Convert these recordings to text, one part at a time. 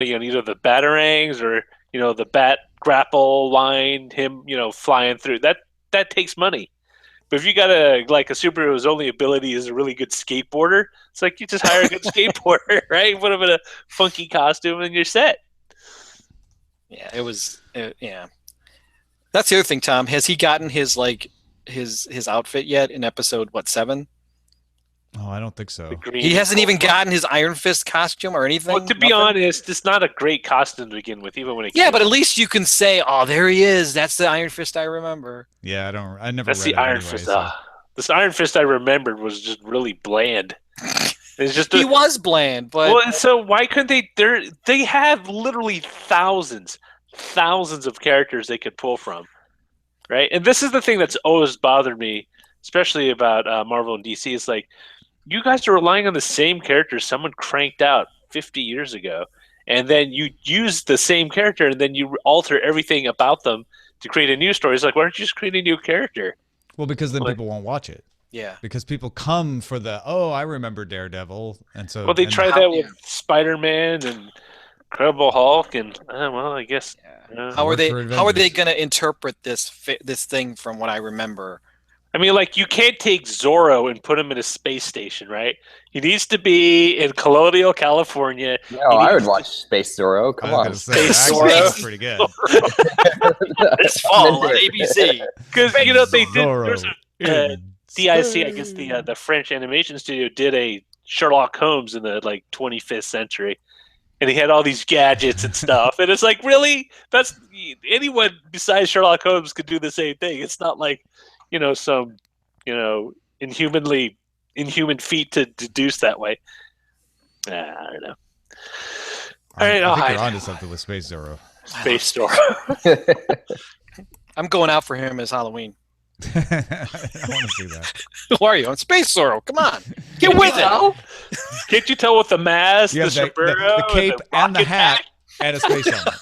either the batarangs or the bat grapple line, him flying through that takes money. But if you got a superhero whose only ability is a really good skateboarder, it's like you just hire a good skateboarder, right? Put him in a funky costume and you're set. Yeah, it was. Yeah, that's the other thing. Tom, has he gotten his outfit yet in episode 7? Oh, I don't think so. He hasn't even gotten his Iron Fist costume or anything. Well, to be honest, it's not a great costume to begin with, even when it. Yeah, but at least you can say, "Oh, there he is. That's the Iron Fist I remember." Yeah, I never. That's read the Iron anyway, Fist. so. This Iron Fist I remembered was just really bland. It's just he was bland, but well, so why couldn't they? They have literally thousands of characters they could pull from, right? And this is the thing that's always bothered me, especially about Marvel and DC. It's like you guys are relying on the same characters someone cranked out 50 years ago, and then you use the same character and then you alter everything about them to create a new story. It's like, why don't you just create a new character? Well, because then people won't watch it. Yeah. Because people come for I remember Daredevil, and so. Well, they tried that with Spider-Man and Incredible Hulk, and I guess. Yeah. How are they going to interpret this thing from what I remember? I mean, you can't take Zorro and put him in a space station, right? He needs to be in Colonial California. No, I would watch Space Zorro. Come on. Space Zorro. That's pretty good. This fall on ABC. Because, they did... There's DIC, I guess the French animation studio, did a Sherlock Holmes in the 25th century. And he had all these gadgets and stuff. And it's like, really? That's anyone besides Sherlock Holmes could do the same thing. It's not like... some, inhuman feat to deduce that way. I don't know. All right, I think you're onto something with Space Zorro. Space Zorro. I'm going out for him as Halloween. I want to see that. Who are you? On Space Zorro. Come on. Get with it. Can't you tell with the mask, the sombrero, the cape, and the hat, and a space helmet?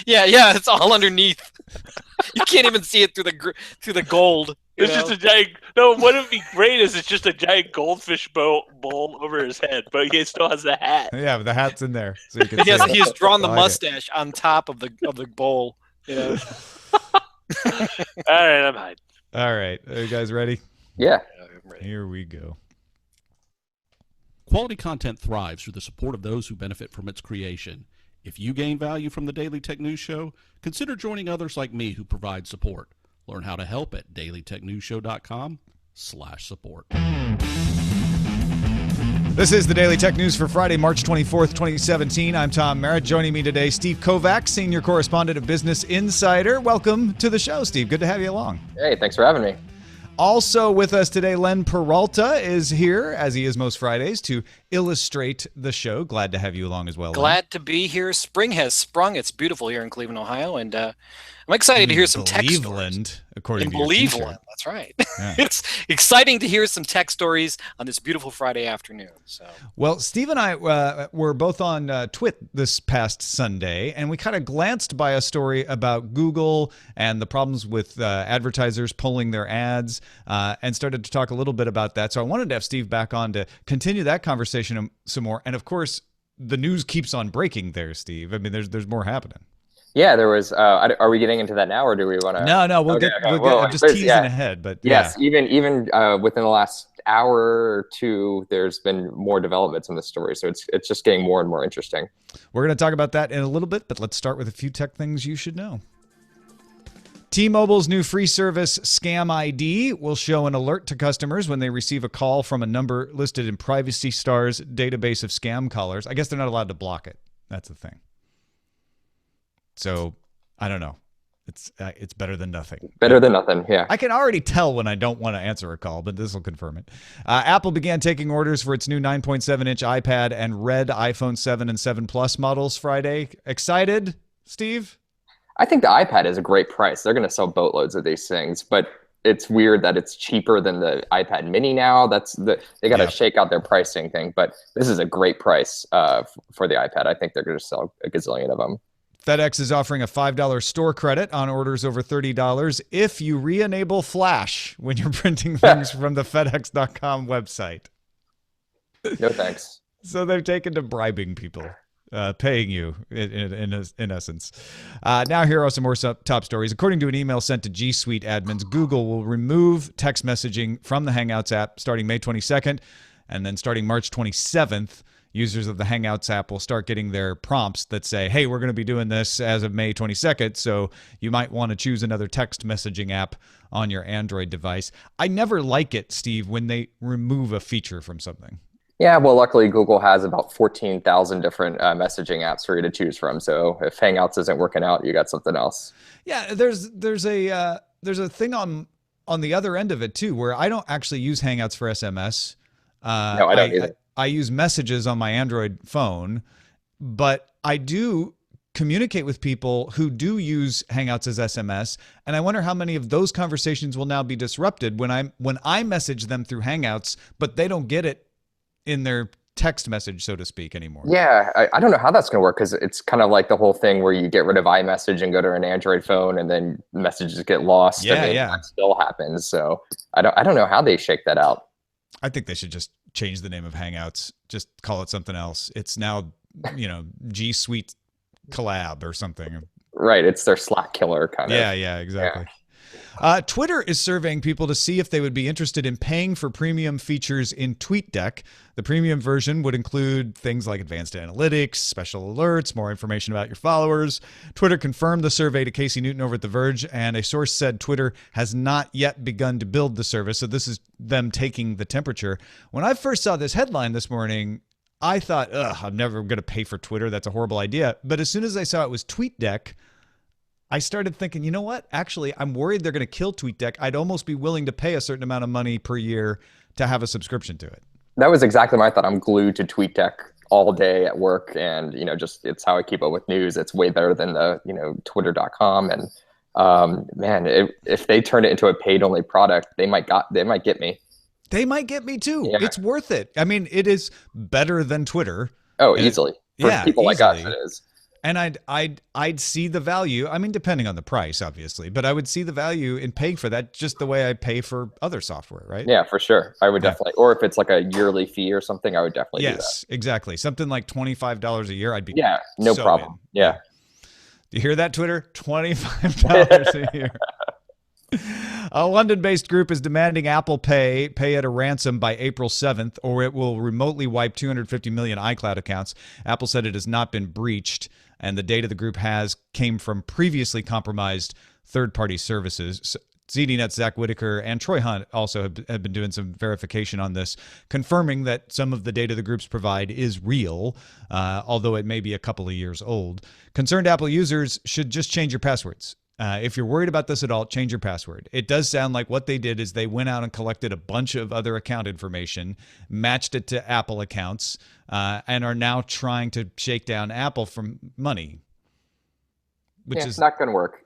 It's all underneath. You can't even see it through the gold. It's just a giant. No, what would be great is it's just a giant goldfish bowl over his head, but he still has the hat. Yeah, but the hat's in there, so you can. He's drawn the mustache on top of the bowl. All right, I'm hyped. All right, are you guys ready? Yeah. I'm ready. Here we go. Quality content thrives through the support of those who benefit from its creation. If you gain value from the Daily Tech News Show, consider joining others like me who provide support. Learn how to help at dailytechnewsshow.com/support. This is the Daily Tech News for Friday, March 24th, 2017. I'm Tom Merritt. Joining me today, Steve Kovacs, Senior Correspondent of Business Insider. Welcome to the show, Steve. Good to have you along. Hey, thanks for having me. Also with us today, Len Peralta is here, as he is most Fridays, to illustrate the show. Glad to have you along as well, Len. Glad to be here. Spring has sprung. It's beautiful here in Cleveland, Ohio, and I'm excited to hear some tech stories. According to your Cleveland, that's right. Yeah. It's exciting to hear some tech stories on this beautiful Friday afternoon. So, well, Steve and I were both on Twit this past Sunday, and we kind of glanced by a story about Google and the problems with advertisers pulling their ads, and started to talk a little bit about that. So I wanted to have Steve back on to continue that conversation some more. And of course, the news keeps on breaking there, Steve. I mean, there's more happening. Yeah, there was. Are we getting into that now, or do we want to? No, we'll get. I'm just teasing ahead, but yes, even within the last hour or two, there's been more developments in the story, so it's just getting more and more interesting. We're going to talk about that in a little bit, but let's start with a few tech things you should know. T-Mobile's new free service, Scam ID, will show an alert to customers when they receive a call from a number listed in Privacy Star's database of scam callers. I guess they're not allowed to block it. That's the thing. So, I don't know. It's better than nothing. Better than nothing, yeah. I can already tell when I don't want to answer a call, but this will confirm it. Apple began taking orders for its new 9.7-inch iPad and red iPhone 7 and 7 Plus models Friday. Excited, Steve? I think the iPad is a great price. They're going to sell boatloads of these things, but it's weird that it's cheaper than the iPad Mini now. They got to shake out their pricing thing, but this is a great price for the iPad. I think they're going to sell a gazillion of them. FedEx is offering a $5 store credit on orders over $30 if you re-enable Flash when you're printing things from the FedEx.com website. No thanks. So they've taken to bribing people. paying you in essence. Now here are some more top stories. According to an email sent to G Suite admins, Google will remove text messaging from the Hangouts app starting May 22nd, and then starting March 27th. Users of the Hangouts app will start getting their prompts that say, hey, we're going to be doing this as of May 22nd, so you might want to choose another text messaging app on your Android device. I never like it, Steve, when they remove a feature from something. Yeah, well, luckily Google has about 14,000 different messaging apps for you to choose from. So if Hangouts isn't working out, you got something else. Yeah, there's a thing on the other end of it too, where I don't actually use Hangouts for SMS. No, I don't either. I use messages on my Android phone, but I do communicate with people who do use Hangouts as SMS, and I wonder how many of those conversations will now be disrupted when I message them through Hangouts, but they don't get it in their text message, so to speak, anymore. Yeah, I don't know how that's going to work, because it's kind of like the whole thing where you get rid of iMessage and go to an Android phone, and then messages get lost. Yeah, and that still happens. So I don't know how they shake that out. I think they should just change the name of Hangouts. Just call it something else. It's now, G Suite collab or something. Right. It's their Slack killer kind of. Yeah, exactly. Twitter is surveying people to see if they would be interested in paying for premium features in TweetDeck. The premium version would include things like advanced analytics, special alerts, more information about your followers. Twitter confirmed the survey to Casey Newton over at The Verge, and a source said Twitter has not yet begun to build the service, so this is them taking the temperature. When I first saw this headline this morning, I thought, I'm never going to pay for Twitter. That's a horrible idea. But as soon as I saw it was TweetDeck, I started thinking, you know what? Actually, I'm worried they're going to kill TweetDeck. I'd almost be willing to pay a certain amount of money per year to have a subscription to it. That was exactly my thought. I'm glued to TweetDeck all day at work, and just it's how I keep up with news. It's way better than the Twitter.com. And man, if they turn it into a paid-only product, they might get me. They might get me too. Yeah. It's worth it. I mean, it is better than Twitter. Oh, easily. For people like us, easily. it is. And I'd see the value. I mean, depending on the price, obviously, but I would see the value in paying for that just the way I pay for other software, right? Yeah, for sure. I would definitely, or if it's like a yearly fee or something, I would definitely do that. Yes, exactly. Something like $25 a year, I'd be no problem. In. Yeah. Do you hear that, Twitter? $25 a year. A London-based group is demanding Apple pay it a ransom by April 7th, or it will remotely wipe 250 million iCloud accounts. Apple said it has not been breached, and the data the group came from previously compromised third-party services. ZDNet's Zach Whitaker and Troy Hunt also have been doing some verification on this, confirming that some of the data the groups provide is real, although it may be a couple of years old. Concerned Apple users should just change your passwords. If you're worried about this at all, change your password. It does sound like what they did is they went out and collected a bunch of other account information, matched it to Apple accounts, and are now trying to shake down Apple from money. Which is not going to work.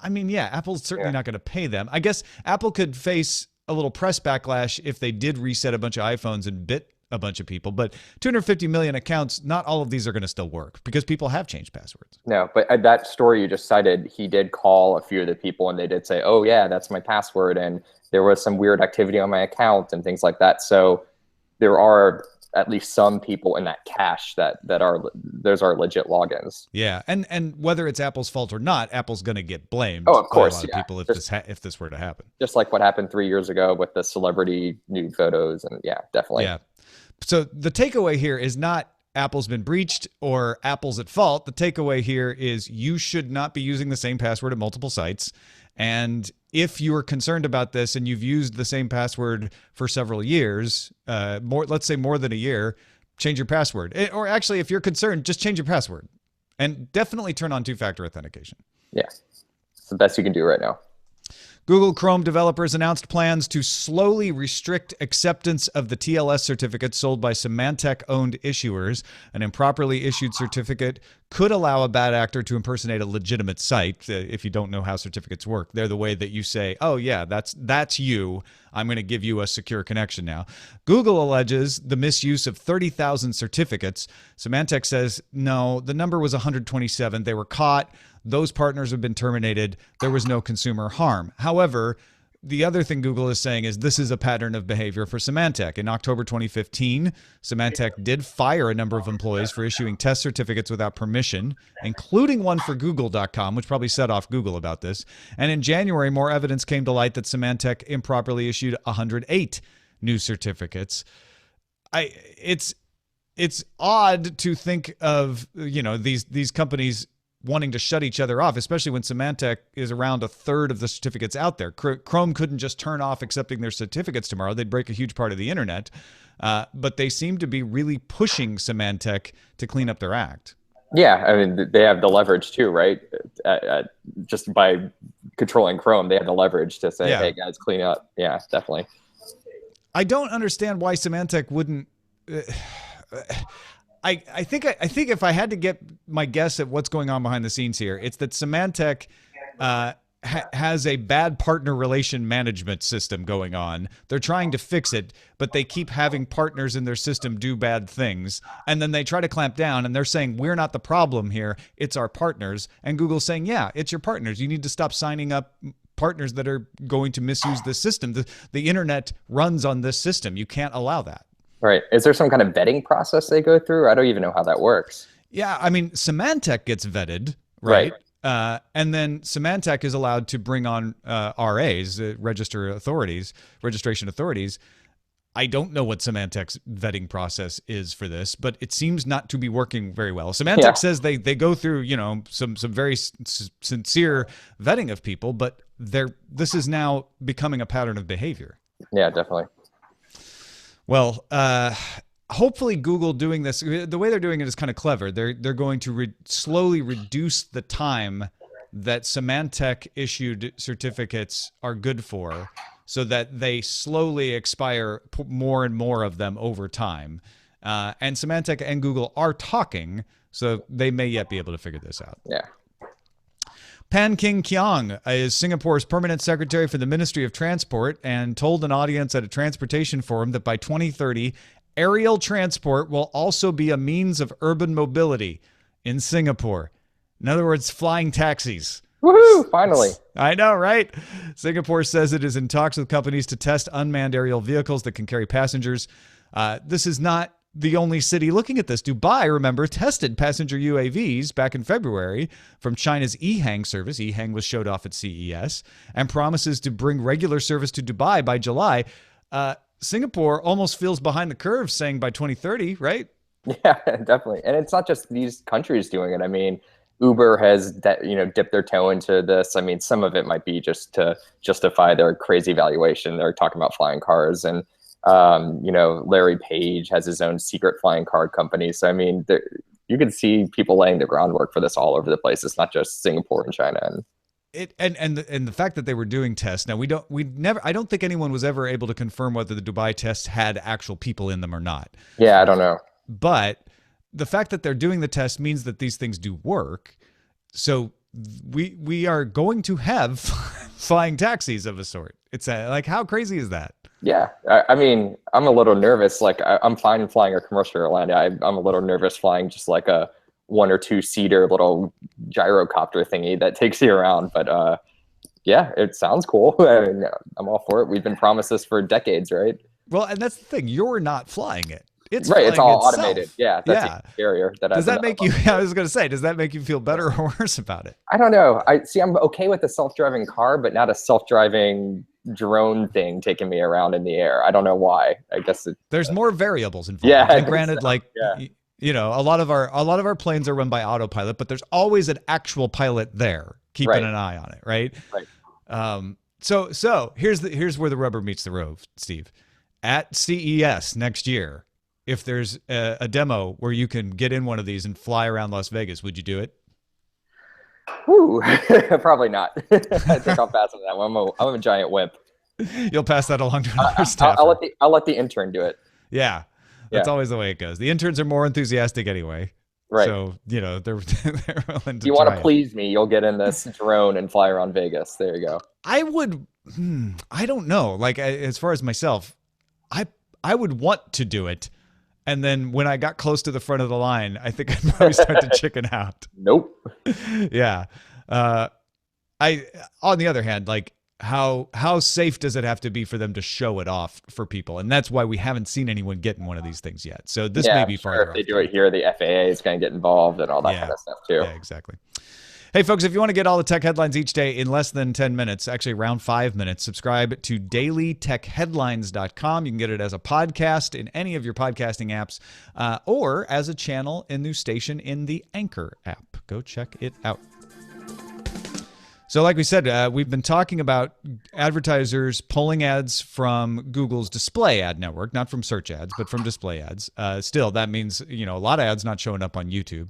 I mean, yeah, Apple's certainly not going to pay them. I guess Apple could face a little press backlash if they did reset a bunch of iPhones and bit a bunch of people, but 250 million accounts, not all of these are going to still work because people have changed passwords. No, but that story you just cited, he did call a few of the people and they did say, oh yeah, that's my password. And there was some weird activity on my account and things like that. So there are at least some people in that cache that are, those are legit logins. Yeah. And whether it's Apple's fault or not, Apple's going to get blamed. Oh, of course. By a lot of people if this were to happen. Just like what happened 3 years ago with the celebrity nude photos. And yeah, definitely. Yeah. So the takeaway here is not Apple's been breached or Apple's at fault. The takeaway here is you should not be using the same password at multiple sites. And if you're concerned about this and you've used the same password for several years, let's say more than a year, change your password. Or actually, if you're concerned, just change your password. And definitely turn on two-factor authentication. Yeah, it's the best you can do right now. Google Chrome developers announced plans to slowly restrict acceptance of the TLS certificate sold by Symantec-owned issuers. An improperly issued certificate could allow a bad actor to impersonate a legitimate site. If you don't know how certificates work, they're the way that you say, oh yeah, that's you. I'm going to give you a secure connection now. Google alleges the misuse of 30,000 certificates. Symantec says, no, the number was 127. They were caught. Those partners have been terminated. There was no consumer harm. However, the other thing Google is saying is this is a pattern of behavior for Symantec. In October 2015, Symantec did fire a number of employees for issuing test certificates without permission, including one for Google.com, which probably set off Google about this. And in January, more evidence came to light that Symantec improperly issued 108 new certificates. It's odd to think of, these companies wanting to shut each other off, especially when Symantec is around a third of the certificates out there. Chrome couldn't just turn off accepting their certificates tomorrow. They'd break a huge part of the internet. But they seem to be really pushing Symantec to clean up their act. Yeah, I mean, they have the leverage too, right? Just by controlling Chrome, they have the leverage to say, hey, guys, clean up. Yeah, definitely. I don't understand why Symantec wouldn't... I think if I had to get my guess at what's going on behind the scenes here, it's that Symantec has a bad partner relation management system going on. They're trying to fix it, but they keep having partners in their system do bad things. And then they try to clamp down and they're saying, we're not the problem here. It's our partners. And Google's saying, yeah, it's your partners. You need to stop signing up partners that are going to misuse the system. The internet runs on this system. You can't allow that. Right. Is there some kind of vetting process they go through? I don't even know how that works. Yeah, I mean, Symantec gets vetted, right? And then Symantec is allowed to bring on RAs, registration authorities. I don't know what Symantec's vetting process is for this, but it seems not to be working very well. Symantec says they go through, some very sincere vetting of people, but this is now becoming a pattern of behavior. Yeah, definitely. Well, hopefully Google doing this, the way they're doing it is kind of clever. They're going to slowly reduce the time that Symantec issued certificates are good for, so that they slowly expire more and more of them over time. And Symantec and Google are talking, so they may yet be able to figure this out. Yeah. Pan King Kiang is Singapore's permanent secretary for the Ministry of Transport and told an audience at a transportation forum that by 2030, aerial transport will also be a means of urban mobility in Singapore. In other words, flying taxis. Woohoo! Finally. I know, right? Singapore says it is in talks with companies to test unmanned aerial vehicles that can carry passengers. This is not the only city looking at this. Dubai, remember, tested passenger UAVs back in February from China's eHang service. eHang was showed off at CES and promises to bring regular service to Dubai by July. Singapore almost feels behind the curve, saying by 2030, right? Yeah, definitely. And it's not just these countries doing it. I mean, Uber has dipped their toe into this. I mean, some of it might be just to justify their crazy valuation. They're talking about flying cars, and Larry Page has his own secret flying car company. So, I mean, you can see people laying the groundwork for this all over the place. It's not just Singapore and China. And the fact that they were doing tests. Now I don't think anyone was ever able to confirm whether the Dubai tests had actual people in them or not. Yeah, I don't know. But the fact that they're doing the test means that these things do work. So we are going to have flying taxis of a sort. It's like, how crazy is that? Yeah, I mean, I'm a little nervous. Like, I'm fine flying a commercial airline. I'm a little nervous flying just like a 1 or 2 seater little gyrocopter thingy that takes you around. But yeah, it sounds cool. I mean, I'm all for it. We've been promised this for decades, right? Well, and that's the thing. You're not flying it. It's right. It's all itself. Automated. Yeah, that's a barrier. Does that make you? I was going to say, does that make you feel better or worse about it? I don't know. I'm okay with a self-driving car, but not a self-driving drone thing taking me around in the air. I don't know why. I guess there's more variables involved. Yeah. Like, granted, a lot of our planes are run by autopilot, but there's always an actual pilot there keeping an eye on it, right? Right. So here's where the rubber meets the road, Steve. At CES next year, if there's a demo where you can get in one of these and fly around Las Vegas, would you do it? Whew, probably not. I think I'll pass on that one. I'm a giant wimp. You'll pass that along to another staff. I'll let the intern do it. Yeah, that's always the way it goes. The interns are more enthusiastic anyway. Right. So, they're willing to you want to please me, you'll get in this drone and fly around Vegas. There you go. I would, I don't know. Like, as far as myself, I would want to do it. And then when I got close to the front of the line, I think I'd probably start to chicken out. Nope. Yeah. On the other hand, like, how safe does it have to be for them to show it off for people? And that's why we haven't seen anyone get in one of these things yet. So this may be farther. If they do it here, the FAA is going to get involved and all that kind of stuff too. Yeah, exactly. Hey, folks, if you want to get all the tech headlines each day in less than 10 minutes, actually around 5 minutes, subscribe to dailytechheadlines.com. You can get it as a podcast in any of your podcasting apps or as a channel in new station in the Anchor app. Go check it out. So like we said, we've been talking about advertisers pulling ads from Google's display ad network, not from search ads, but from display ads. Still, that means, a lot of ads not showing up on YouTube.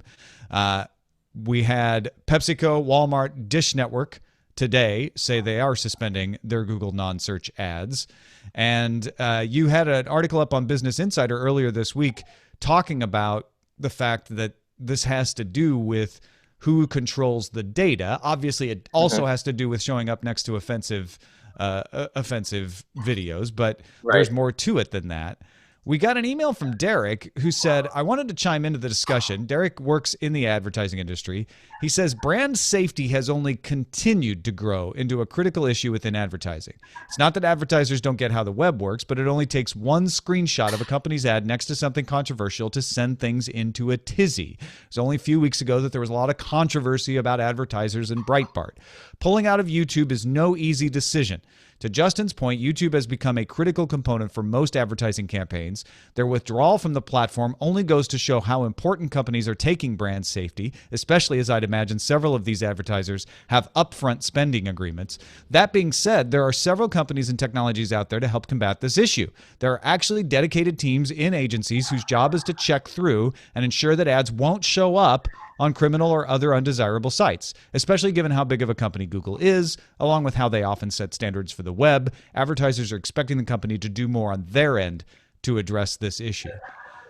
We had PepsiCo, Walmart, Dish Network today say they are suspending their Google non-search ads. And you had an article up on Business Insider earlier this week talking about the fact that this has to do with who controls the data. Obviously, it also has to do with showing up next to offensive videos, but there's more to it than that. We got an email from Derek who said, I wanted to chime into the discussion. Derek works in the advertising industry. He says brand safety has only continued to grow into a critical issue within advertising. It's not that advertisers don't get how the web works, but it only takes one screenshot of a company's ad next to something controversial to send things into a tizzy. It was only a few weeks ago that there was a lot of controversy about advertisers and Breitbart. Pulling out of YouTube is no easy decision. To Justin's point, YouTube has become a critical component for most advertising campaigns. Their withdrawal from the platform only goes to show how important companies are taking brand safety, especially as I'd imagine several of these advertisers have upfront spending agreements. That being said, there are several companies and technologies out there to help combat this issue. There are actually dedicated teams in agencies whose job is to check through and ensure that ads won't show up on criminal or other undesirable sites, especially given how big of a company Google is, along with how they often set standards for the web. Advertisers are expecting the company to do more on their end to address this issue.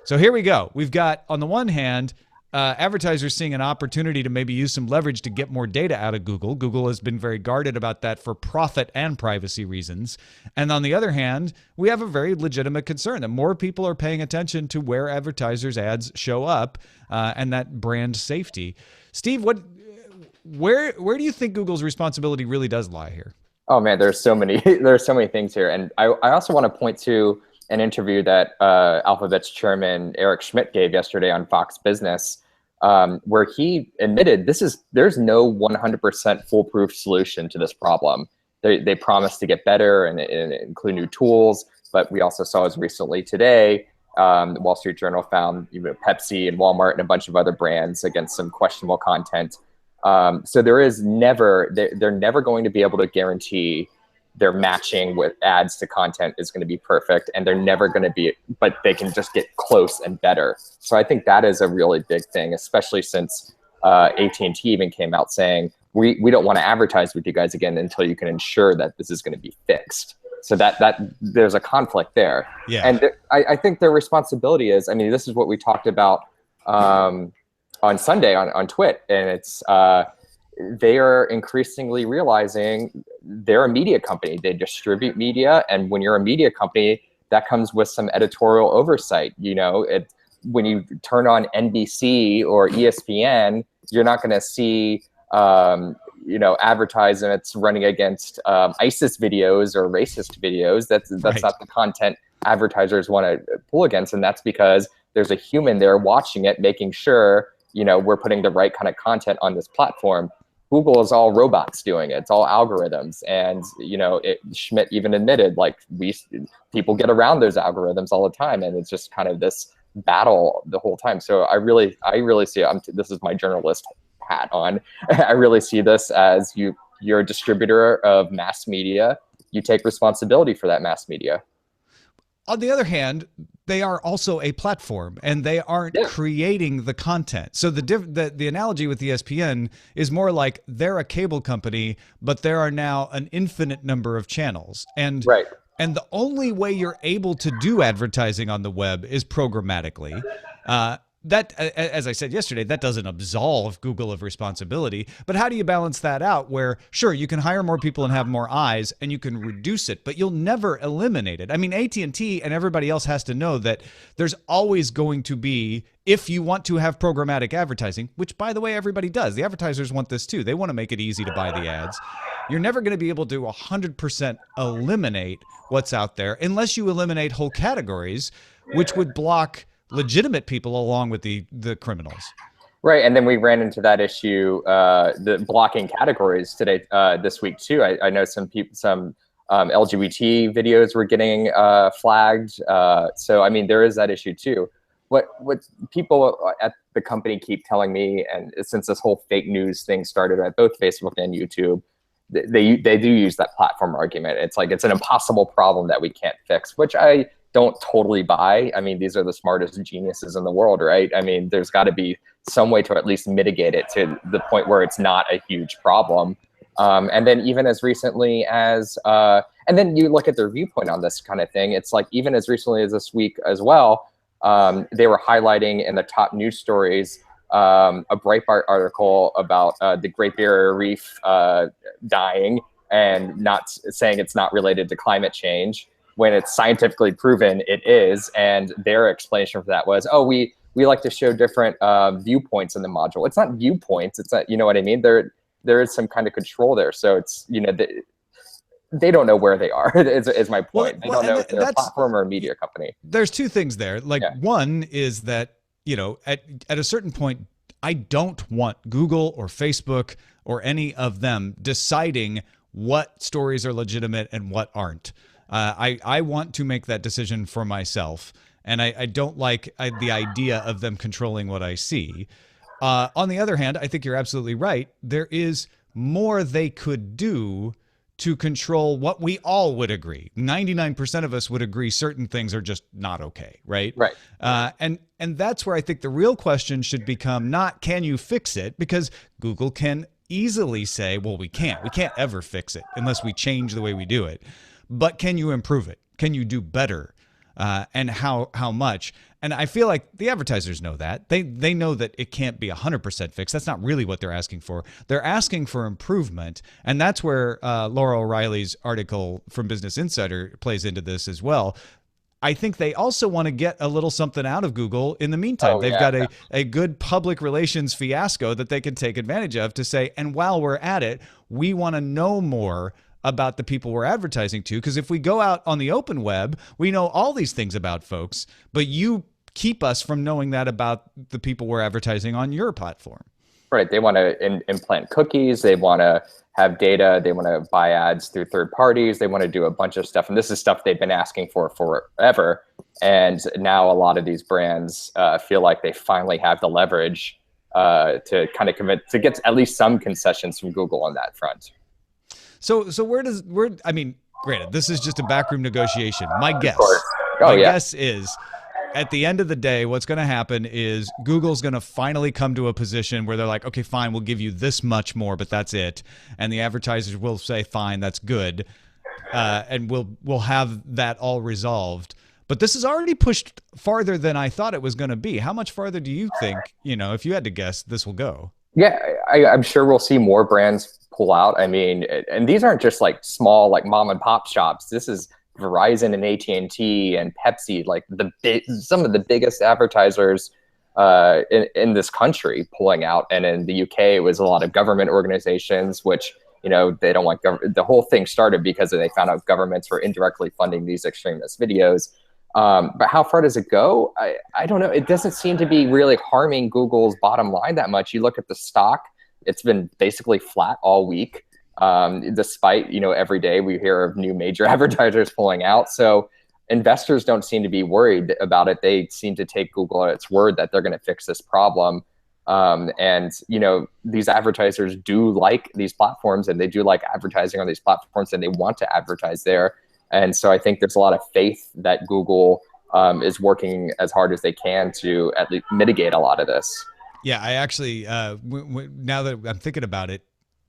So here we go. We've got, on the one hand, advertisers seeing an opportunity to maybe use some leverage to get more data out of Google. Google has been very guarded about that for profit and privacy reasons. And on the other hand, we have a very legitimate concern that more people are paying attention to where advertisers' ads show up and that brand safety. Steve, where do you think Google's responsibility really does lie here? Oh man, there's so many things here. And I also want to point to an interview that Alphabet's chairman Eric Schmidt gave yesterday on Fox Business, where he admitted there's no 100% foolproof solution to this problem. They promised to get better and include new tools, but we also saw as recently today, the Wall Street Journal found Pepsi and Walmart and a bunch of other brands against some questionable content. So they're never going to be able to guarantee their matching with ads to content is going to be perfect, and they're never going to be, but they can just get close and better. So I think that is a really big thing, especially since AT&T even came out saying, we don't want to advertise with you guys again until you can ensure that this is going to be fixed. So that there's a conflict there. Yeah. And I think their responsibility is, this is what we talked about on Sunday on Twit, and it's, they are increasingly realizing they're a media company. They distribute media, and when you're a media company, that comes with some editorial oversight. When you turn on NBC or ESPN, you're not going to see advertisements running against ISIS videos or racist videos. That's right. Not the content advertisers want to pull against, and that's because there's a human there watching it, making sure we're putting the right kind of content on this platform. Google is all robots doing it. It's all algorithms. And, Schmidt even admitted, people get around those algorithms all the time. And it's just kind of this battle the whole time. So I really see, this is my journalist hat on. I really see this as you're a distributor of mass media. You take responsibility for that mass media. On the other hand, they are also a platform, and they aren't creating the content. So the analogy with ESPN is more like they're a cable company, but there are now an infinite number of channels. And right. And the only way you're able to do advertising on the web is programmatically. That, as I said yesterday, that doesn't absolve Google of responsibility. But how do you balance that out where, sure, you can hire more people and have more eyes and you can reduce it, but you'll never eliminate it? AT&T and everybody else has to know that there's always going to be, if you want to have programmatic advertising, which, by the way, everybody does. The advertisers want this too. They want to make it easy to buy the ads. you're never going to be able to 100% eliminate what's out there unless you eliminate whole categories, which would block legitimate people along with the criminals. Right, and then we ran into that issue, the blocking categories today, this week too. I know some LGBT videos were getting flagged. So I mean, there is that issue too. What people at the company keep telling me, and since this whole fake news thing started at both Facebook and YouTube, they do use that platform argument. It's like it's an impossible problem that we can't fix, which I don't totally buy. I mean, these are the smartest geniuses in the world, right? I mean, there's got to be some way to at least mitigate it to the point where it's not a huge problem. And then even as recently as, and then you look at their viewpoint on this kind of thing, it's like even as recently as this week as well, they were highlighting in the top news stories a Breitbart article about the Great Barrier Reef dying and not saying it's not related to climate change when it's scientifically proven it is. And their explanation for that was, oh, we like to show different viewpoints in the module. It's not viewpoints. It's not, you know what I mean? There is some kind of control there. So it's, you know, they don't know where they are, is my point. They don't know if they're a platform or a media company. There's two things there. Like one is that, you know, at a certain point, I don't want Google or Facebook or any of them deciding what stories are legitimate and what aren't. I want to make that decision for myself. And I don't like the idea of them controlling what I see. On the other hand, I think you're absolutely right. There is more they could do to control what we all would agree. 99% of us would agree certain things are just not okay, right? Right. And that's where I think the real question should become not can you fix it? Because Google can easily say, well, we can't ever fix it unless we change the way we do it. But can you improve it? Can you do better? And how much? And I feel like the advertisers know that. They know that it can't be 100% fixed. That's not really what they're asking for. They're asking for improvement. And that's where Laura O'Reilly's article from Business Insider plays into this as well. I think they also want to get a little something out of Google in the meantime. They've got a good public relations fiasco that they can take advantage of to say, and while we're at it, we want to know more about the people we're advertising to. Because if we go out on the open web, we know all these things about folks, but you keep us from knowing that about the people we're advertising on your platform. Right. They want to implant cookies. They want to have data. They want to buy ads through third parties. They want to do a bunch of stuff. And this is stuff they've been asking for forever. And now a lot of these brands feel like they finally have the leverage to kind of commit to get at least some concessions from Google on that front. So I mean, granted, this is just a backroom negotiation. My guess, guess is at the end of the day, what's going to happen is Google's going to finally come to a position where they're like, okay, fine, we'll give you this much more, but that's it. And the advertisers will say, fine, that's good. And we'll have that all resolved. But this is already pushed farther than I thought it was going to be. How much farther do you think, if you had to guess, this will go? Yeah, I'm sure we'll see more brands pull out. I mean, and these aren't just like small, like mom and pop shops. This is Verizon and AT&T and Pepsi, like some of the biggest advertisers in this country pulling out. And in the UK, it was a lot of government organizations, which, they don't want the whole thing started because they found out governments were indirectly funding these extremist videos. But how far does it go? I don't know. It doesn't seem to be really harming Google's bottom line that much. You look at the stock, it's been basically flat all week. Despite, every day we hear of new major advertisers pulling out. So investors don't seem to be worried about it. They seem to take Google at its word that they're going to fix this problem. And these advertisers do like these platforms and they do like advertising on these platforms and they want to advertise there. And so I think there's a lot of faith that Google is working as hard as they can to at least mitigate a lot of this. Yeah, I actually, now that I'm thinking about it,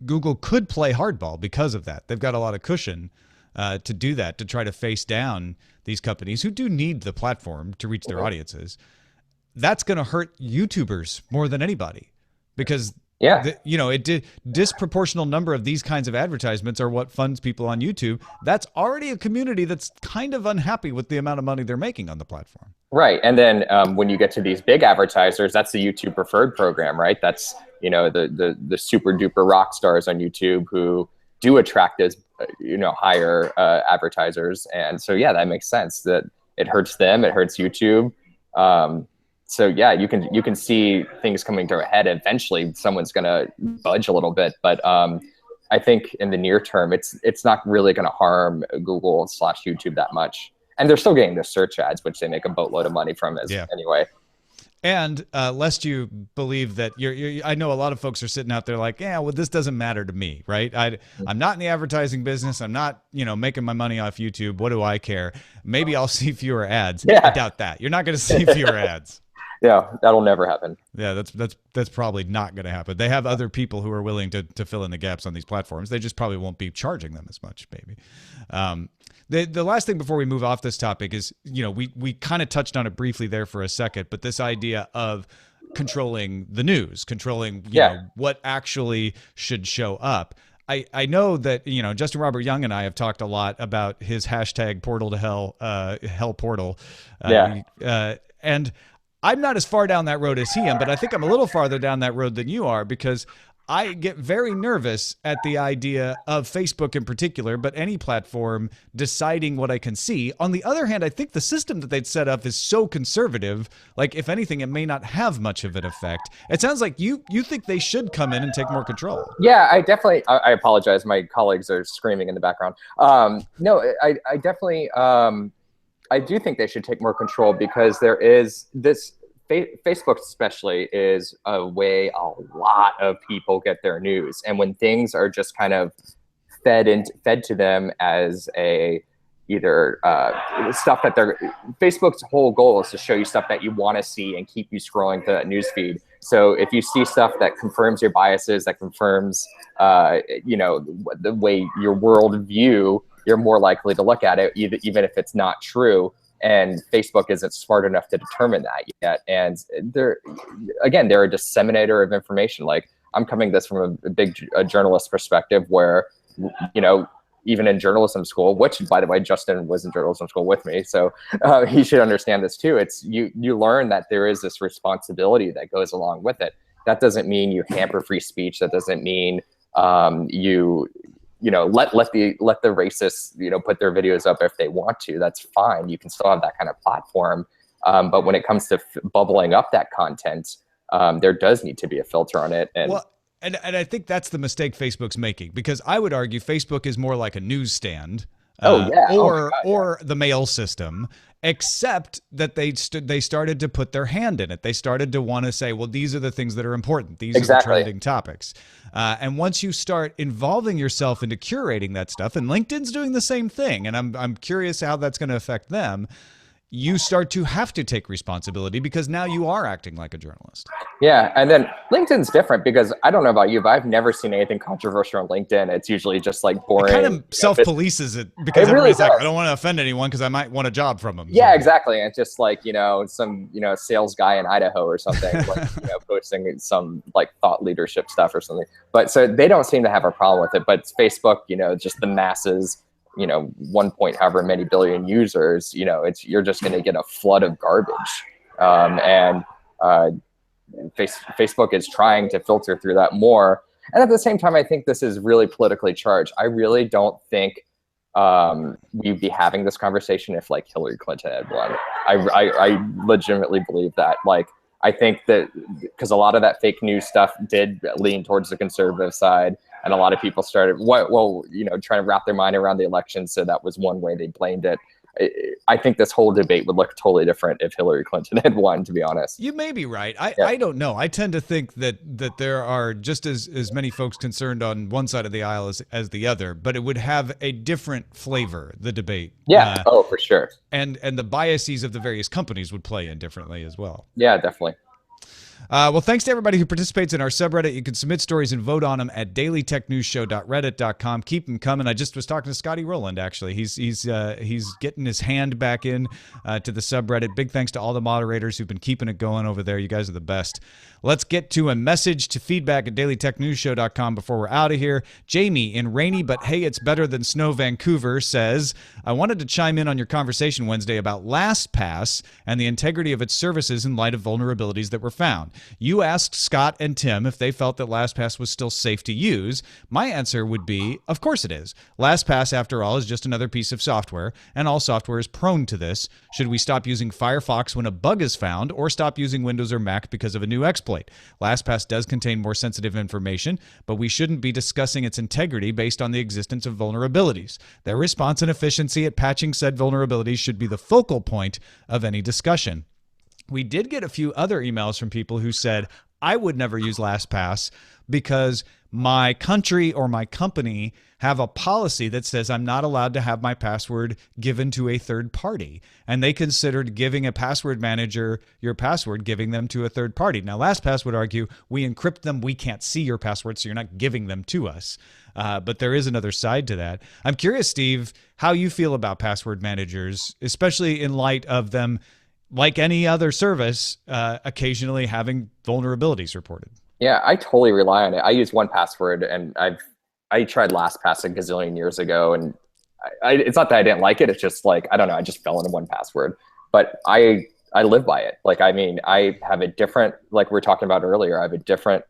Google could play hardball because of that. They've got a lot of cushion to do that, to try to face down these companies who do need the platform to reach their audiences. That's going to hurt YouTubers more than anybody because disproportional number of these kinds of advertisements are what funds people on YouTube. That's already a community that's kind of unhappy with the amount of money they're making on the platform. Right. And then when you get to these big advertisers, that's the YouTube Preferred program, right? That's, the super duper rock stars on YouTube who, do attract those higher advertisers. And so yeah, that makes sense that it hurts them, it hurts YouTube. So yeah, you can see things coming to a head. Eventually someone's going to budge a little bit, but I think in the near term it's not really going to harm Google / YouTube that much. And they're still getting the search ads, which they make a boatload of money from anyway. And lest you believe that I know a lot of folks are sitting out there like, yeah, well, this doesn't matter to me, right? I'm not in the advertising business. I'm not, making my money off YouTube. What do I care? Maybe I'll see fewer ads. Yeah. I doubt that. You're not going to see fewer ads. Yeah, that'll never happen. Yeah, that's probably not going to happen. They have other people who are willing to fill in the gaps on these platforms. They just probably won't be charging them as much, maybe. The last thing before we move off this topic is, we kind of touched on it briefly there for a second, but this idea of controlling the news, controlling what actually should show up. I know that, Justin Robert Young and I have talked a lot about his hashtag portal to hell, hell portal. And I'm not as far down that road as he am, but I think I'm a little farther down that road than you are, because I get very nervous at the idea of Facebook in particular, but any platform deciding what I can see. On the other hand, I think the system that they'd set up is so conservative, like if anything, it may not have much of an effect. It sounds like you think they should come in and take more control. Yeah, I apologize. My colleagues are screaming in the background. No, I definitely, I do think they should take more control, because there is this, Facebook especially is a way a lot of people get their news. And when things are just kind of fed to them as either stuff that Facebook's whole goal is to show you stuff that you want to see and keep you scrolling through that news feed. So if you see stuff that confirms your biases, that confirms, the way your world view, you're more likely to look at it, even if it's not true. And Facebook isn't smart enough to determine that yet. And they're a disseminator of information. Like, I'm coming this from a big journalist perspective, where, even in journalism school, which, by the way, Justin was in journalism school with me, so he should understand this too. It's you learn that there is this responsibility that goes along with it. That doesn't mean you hamper free speech. That doesn't mean let the racists, put their videos up if they want to. That's fine. You can still have that kind of platform. But when it comes to bubbling up that content, there does need to be a filter on it. And I think that's the mistake Facebook's making, because I would argue Facebook is more like a newsstand. Or the mail system, except that they started to put their hand in it. They started to want to say, well, these are the things that are important. These are the trending topics. And once you start involving yourself into curating that stuff, and LinkedIn's doing the same thing, and I'm curious how that's going to affect them, you start to have to take responsibility, because now you are acting like a journalist. Yeah, and then LinkedIn's different, because I don't know about you, but I've never seen anything controversial on LinkedIn. It's usually just like boring. It kind of self-polices it, because everybody's like, I don't want to offend anyone because I might want a job from them. Yeah, exactly. And it's just like, some, sales guy in Idaho or something, like, posting some like thought leadership stuff or something. But so they don't seem to have a problem with it. But it's Facebook, just the masses, 1 point however many billion users, you're just going to get a flood of garbage. Facebook is trying to filter through that more. And at the same time, I think this is really politically charged. I really don't think we'd be having this conversation if like Hillary Clinton had won. I legitimately believe that. Like, I think that because a lot of that fake news stuff did lean towards the conservative side, and a lot of people started, trying to wrap their mind around the election. So that was one way they blamed it. I think this whole debate would look totally different if Hillary Clinton had won, to be honest. You may be right. I don't know. I tend to think that there are just as many folks concerned on one side of the aisle as the other, but it would have a different flavor, the debate. Yeah. For sure. And the biases of the various companies would play in differently as well. Yeah, definitely. Well, thanks to everybody who participates in our subreddit. You can submit stories and vote on them at dailytechnewsshow.reddit.com. Keep them coming. I just was talking to Scotty Rowland, actually. He's getting his hand back in to the subreddit. Big thanks to all the moderators who've been keeping it going over there. You guys are the best. Let's get to a message to feedback at dailytechnewsshow.com before we're out of here. Jamie in rainy but hey, it's better than snow Vancouver says, I wanted to chime in on your conversation Wednesday about LastPass and the integrity of its services in light of vulnerabilities that were found. found. You asked Scott and Tim if they felt that LastPass was still safe to use. My answer would be, of course it is. LastPass, after all, is just another piece of software, and all software is prone to this. Should we stop using Firefox when a bug is found, or stop using Windows or Mac because of a new exploit? LastPass does contain more sensitive information, but we shouldn't be discussing its integrity based on the existence of vulnerabilities. Their response and efficiency at patching said vulnerabilities should be the focal point of any discussion. We did get a few other emails from people who said, I would never use LastPass because my country or my company have a policy that says I'm not allowed to have my password given to a third party. And they considered giving a password manager your password, giving them to a third party. Now, LastPass would argue, we encrypt them, we can't see your password, so you're not giving them to us. But there is another side to that. I'm curious, Steve, how you feel about password managers, especially in light of them, like any other service, occasionally having vulnerabilities reported. Yeah, I totally rely on it. I use 1Password, and I tried LastPass a gazillion years ago, and it's not that I didn't like it. It's just like, I don't know, I just fell into 1Password. But I live by it. Like, I mean, I have a different, like we were talking about earlier, I have a different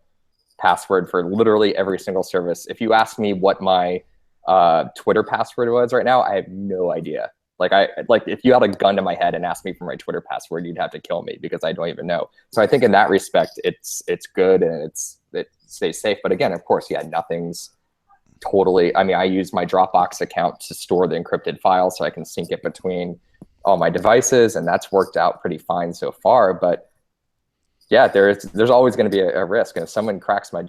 password for literally every single service. If you ask me what my Twitter password was right now, I have no idea. Like if you had a gun to my head and asked me for my Twitter password, you'd have to kill me because I don't even know. So I think in that respect, it's good and it stays safe. But again, of course, yeah, nothing's totally. I mean, I use my Dropbox account to store the encrypted file so I can sync it between all my devices, and that's worked out pretty fine so far. But yeah, there's always going to be a risk, and if someone cracks my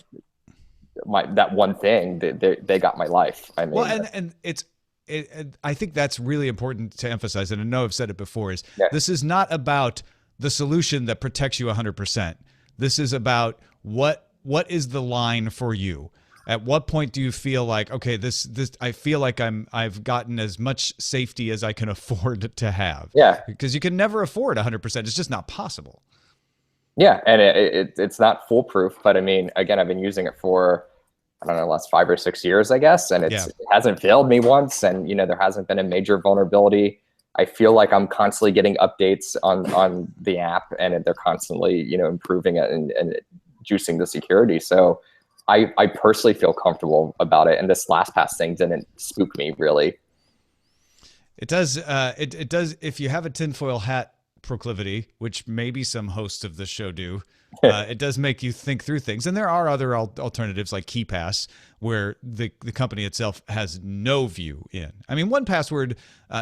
that one thing, they got my life. I mean, well, and I think that's really important to emphasize, and I know I've said it before, is this is not about the solution that protects you 100%. This is about what is the line for you. At what point do you feel like, okay, this I feel like I've gotten as much safety as I can afford to have. Yeah. Because you can never afford 100%. It's just not possible. Yeah, and it's not foolproof, but I mean, again, I've been using it for, I don't know, last 5 or 6 years, I guess. And it hasn't failed me once. And, there hasn't been a major vulnerability. I feel like I'm constantly getting updates on the app, and they're constantly, improving it and juicing the security. So I personally feel comfortable about it. And this LastPass thing didn't spook me really. It does. It does. If you have a tinfoil hat proclivity, which maybe some hosts of the show do, it does make you think through things. And there are other alternatives like KeyPass, where the company itself has no view in. I mean, 1Password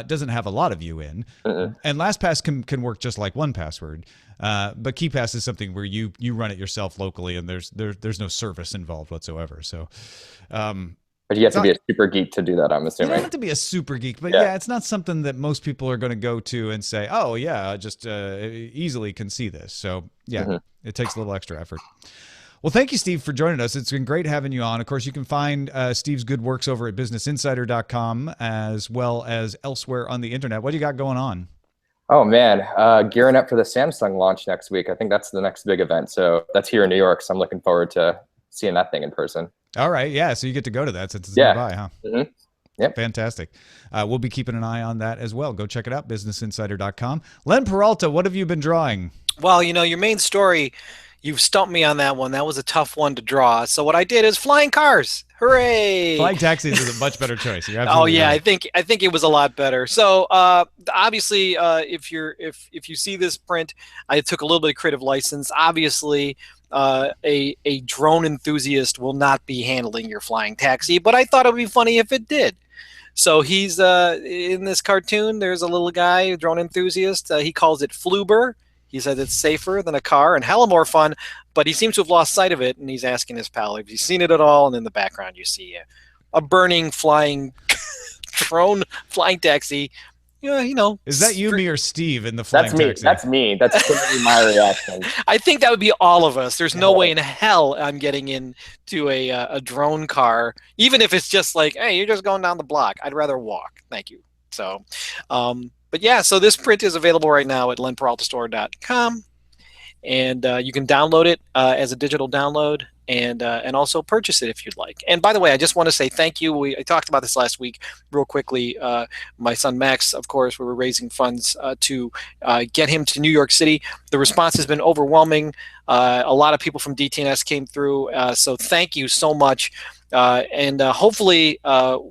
doesn't have a lot of view in, and LastPass can work just like 1Password. But KeyPass is something where you run it yourself locally, and there's no service involved whatsoever. So. But you have to be a super geek to do that, I'm assuming. You don't have to be a super geek, but yeah, it's not something that most people are going to go to and say, oh, yeah, I just easily can see this. So, yeah, it takes a little extra effort. Well, thank you, Steve, for joining us. It's been great having you on. Of course, you can find Steve's good works over at businessinsider.com as well as elsewhere on the internet. What do you got going on? Oh, man, gearing up for the Samsung launch next week. I think that's the next big event. So that's here in New York, so I'm looking forward to seeing that thing in person. All right. Yeah. So you get to go to that since it's nearby, huh? Yep. Fantastic. We'll be keeping an eye on that as well. Go check it out, businessinsider.com. Len Peralta, what have you been drawing? Well, your main story, you've stumped me on that one. That was a tough one to draw. So what I did is flying cars. Hooray! Flying taxis is a much better choice. Oh yeah, right. I think it was a lot better. So obviously, if you see this print, I took a little bit of creative license. Obviously, a drone enthusiast will not be handling your flying taxi, but I thought it would be funny if it did. So he's in this cartoon. There's a little guy, a drone enthusiast. He calls it Fluber. He says it's safer than a car and hella more fun, but he seems to have lost sight of it, and he's asking his pal if he's seen it at all. And in the background, you see a burning flying drone flying taxi. Is that you, me, or Steve in the flying taxi? That's me. That's totally my reaction. I think that would be all of us. There's no way in hell I'm getting into a drone car, even if it's just like, hey, you're just going down the block. I'd rather walk. Thank you. So, but yeah, so this print is available right now at lenperaltastore.com. and you can download it as a digital download, and also purchase it if you'd like. And by the way, I just want to say thank you. I talked about this last week real quickly. My son Max, of course, we were raising funds to get him to New York City. The response has been overwhelming. A lot of people from DTNS came through, so thank you so much. And hopefully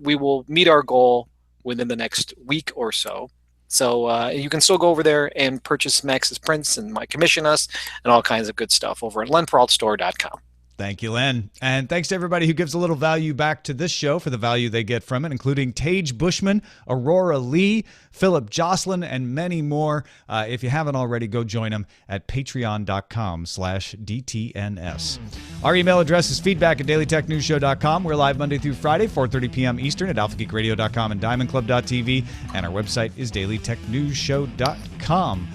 we will meet our goal within the next week or so. So you can still go over there and purchase Max's prints and commission us and all kinds of good stuff over at lenperaltstore.com. Thank you, Len. And thanks to everybody who gives a little value back to this show for the value they get from it, including Tage Bushman, Aurora Lee, Philip Jocelyn, and many more. If you haven't already, go join them at patreon.com/DTNS. Our email address is feedback@dailytechnewsshow.com. We're live Monday through Friday, 4:30 p.m. Eastern at alphageekradio.com and diamondclub.tv. And our website is dailytechnewsshow.com.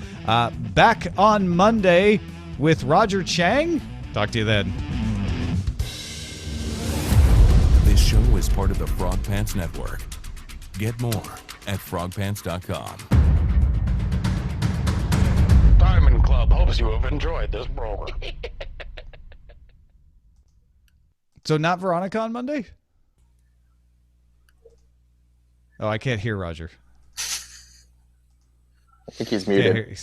Back on Monday with Roger Chang. Talk to you then. This show is part of the Frog Pants Network. Get more at frogpants.com. Diamond Club hopes you have enjoyed this program. So not Veronica on Monday? Oh, I can't hear Roger. I think he's Can't muted. hear.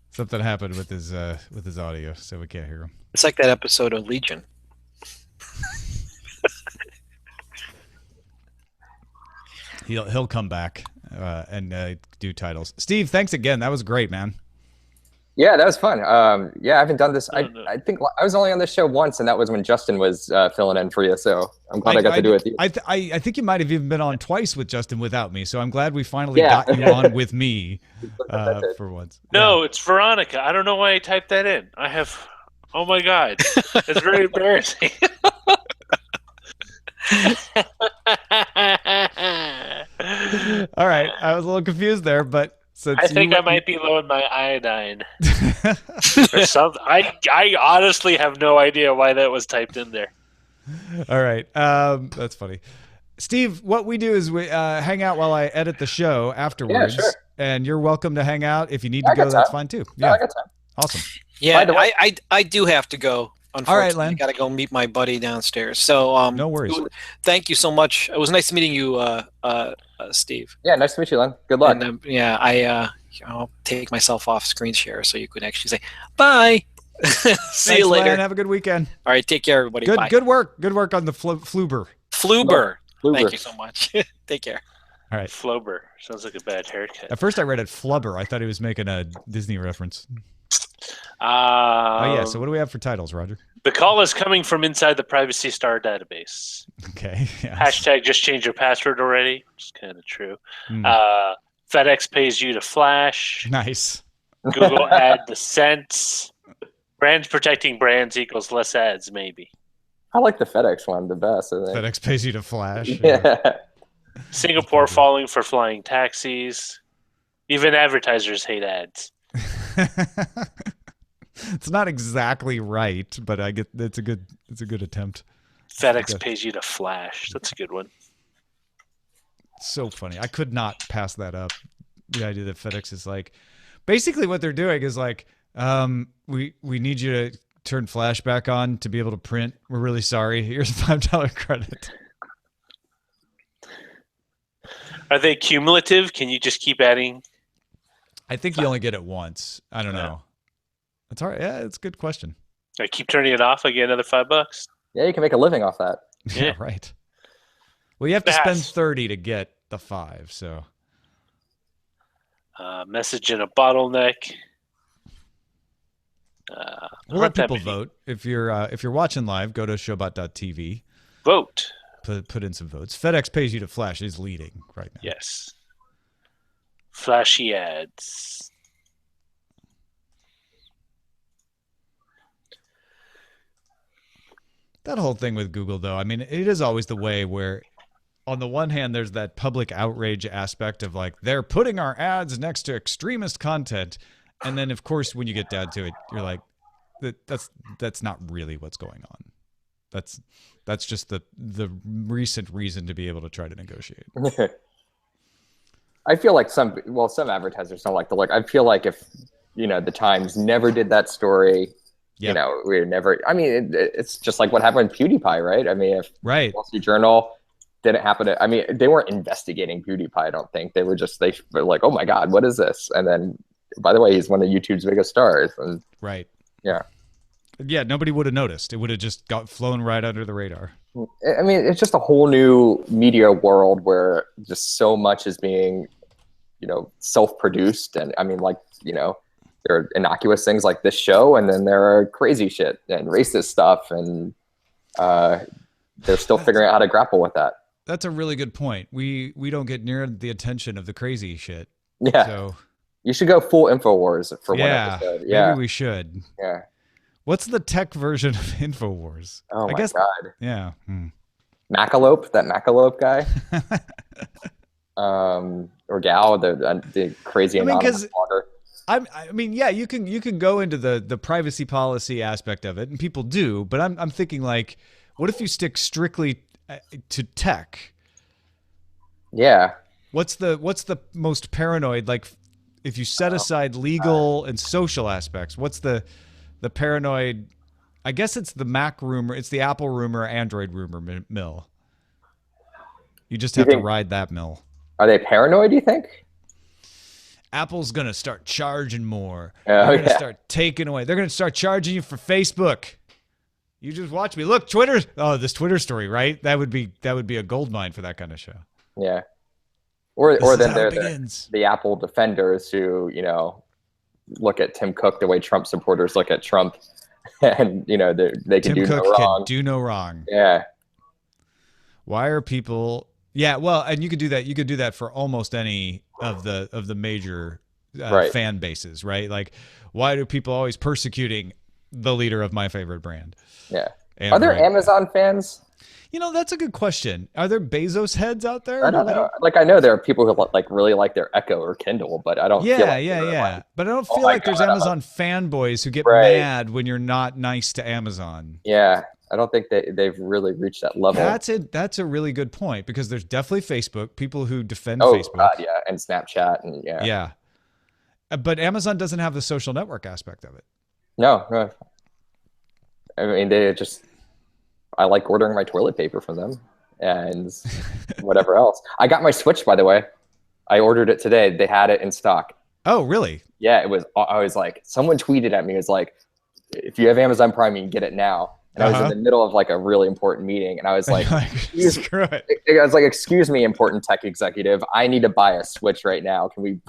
Something happened with his audio, so we can't hear him. It's like that episode of Legion. He'll come back and do titles. Steve, thanks again. That was great, man. Yeah, that was fun. Yeah, I haven't done this. I think I was only on this show once, and that was when Justin was filling in for you. So I'm glad I got to do it with you. I think you might have even been on twice with Justin without me. So I'm glad we finally got you on with me for once. No, it's Veronica. I don't know why I typed that in. Oh my God. It's very embarrassing. All right. I was a little confused there, but I think I might be low in my iodine or something. I honestly have no idea why that was typed in there. All right. That's funny. Steve, what we do is we hang out while I edit the show afterwards. Yeah, sure. And you're welcome to hang out. If you need to go, that's fine too. Yeah, I got time. Awesome. Yeah, I do have to go. Unfortunately, all right, Len. I got to go meet my buddy downstairs. So no worries. Thank you so much. It was nice meeting you, Steve. Yeah, nice to meet you, Len. Good luck. And, I'll take myself off screen share so you can actually say bye. See you later. Len. Have a good weekend. All right, take care, everybody. Good, bye. good work. Good work on the Fluber. Fluber. Fluber. Thank you so much. Take care. All right. Flober. Sounds like a bad haircut. At first, I read it Flubber. I thought he was making a Disney reference. Oh, yeah. So what do we have for titles, Roger? The call is coming from inside the Privacy Star database. Okay. Yes. Hashtag just change your password already, which is kind of true. FedEx pays you to flash. Nice. Google add the cents. Brands protecting brands equals less ads, maybe. I like the FedEx one the best, I think. FedEx pays you to flash. Yeah. Singapore falling for flying taxis. Even advertisers hate ads. It's not exactly right, but I get it's a good attempt. FedEx pays you to flash. That's a good one. So funny. I could not pass that up. The idea that FedEx is like, basically what they're doing is like, we need you to turn flash back on to be able to print. We're really sorry. Here's a $5 credit. Are they cumulative? Can you just keep adding? I think you only get it once. I don't know. It's all right. Yeah, it's a good question. I keep turning it off. I get another $5. Yeah, you can make a living off that. Yeah, right. Well, you have to spend 30 to get the 5. So, message in a bottleneck. we'll let people vote. If you're watching live, go to showbot.tv. Vote. Put in some votes. FedEx pays you to flash is leading right now. Yes. Flashy ads. That whole thing with Google, though, I mean, it is always the way where, on the one hand, there's that public outrage aspect of like, they're putting our ads next to extremist content. And then, of course, when you get down to it, you're like, that's not really what's going on. That's just the recent reason to be able to try to negotiate. I feel like some advertisers don't like the look. I feel like if the Times never did that story. Yep. We never. I mean, it's just like what happened with PewDiePie, right? I mean, if Right. Wall Street Journal didn't happen to, I mean, they weren't investigating PewDiePie. I don't think they were like, oh my God, what is this? And then, by the way, he's one of YouTube's biggest stars. And right. Yeah. Yeah. Nobody would have noticed. It would have just flown right under the radar. I mean, it's just a whole new media world where just so much is being, self-produced. And I mean, like, there are innocuous things like this show, and then there are crazy shit and racist stuff, and they're still figuring out how to grapple with that. That's a really good point. We don't get near the attention of the crazy shit. Yeah. So you should go full InfoWars for one episode. Yeah. Maybe we should. Yeah. What's the tech version of InfoWars? Oh my God. Yeah. Macalope, that Macalope guy. Or gal, the crazy anonymous blogger. I mean, yeah, you can go into the privacy policy aspect of it, and people do. But I'm thinking, like, what if you stick strictly to tech? Yeah. What's the most paranoid? Like, if you set aside legal and social aspects, what's the paranoid? I guess it's the Mac rumor, it's the Apple rumor, Android rumor mill. You just have to ride that mill. Are they paranoid, do you think? Apple's going to start charging more. They're going to start taking away. They're going to start charging you for Facebook. You just watch me. Look, Twitter. Oh, this Twitter story, right? That would be a gold mine for that kind of show. Yeah. Or then there's the Apple defenders who, look at Tim Cook the way Trump supporters look at Trump, and they can Tim do Cook no wrong. Can do no wrong. Yeah. Why are people? Yeah, well, and you could do that. You could do that for almost any of the major fan bases, right? Like, why do people always persecuting the leader of my favorite brand? Yeah. Are there Amazon fans? That's a good question. Are there Bezos heads out there? I don't know. Like, I know there are people who really like their Echo or Kindle, but I don't. Yeah, feel like yeah. But I don't feel like there's Amazon fanboys who get mad when you're not nice to Amazon. Yeah. I don't think they've really reached that level. That's a really good point, because there's definitely Facebook, people who defend Facebook. Oh, God, yeah, and Snapchat, and yeah. Yeah. But Amazon doesn't have the social network aspect of it. No. I mean, I like ordering my toilet paper from them and whatever else. I got my Switch, by the way. I ordered it today. They had it in stock. Oh, really? Yeah, I was like, someone tweeted at me, it was like, if you have Amazon Prime, you can get it now. And I was in the middle of like a really important meeting, and I was like, screw it. I was like, excuse me, important tech executive, I need to buy a Switch right now. Can we?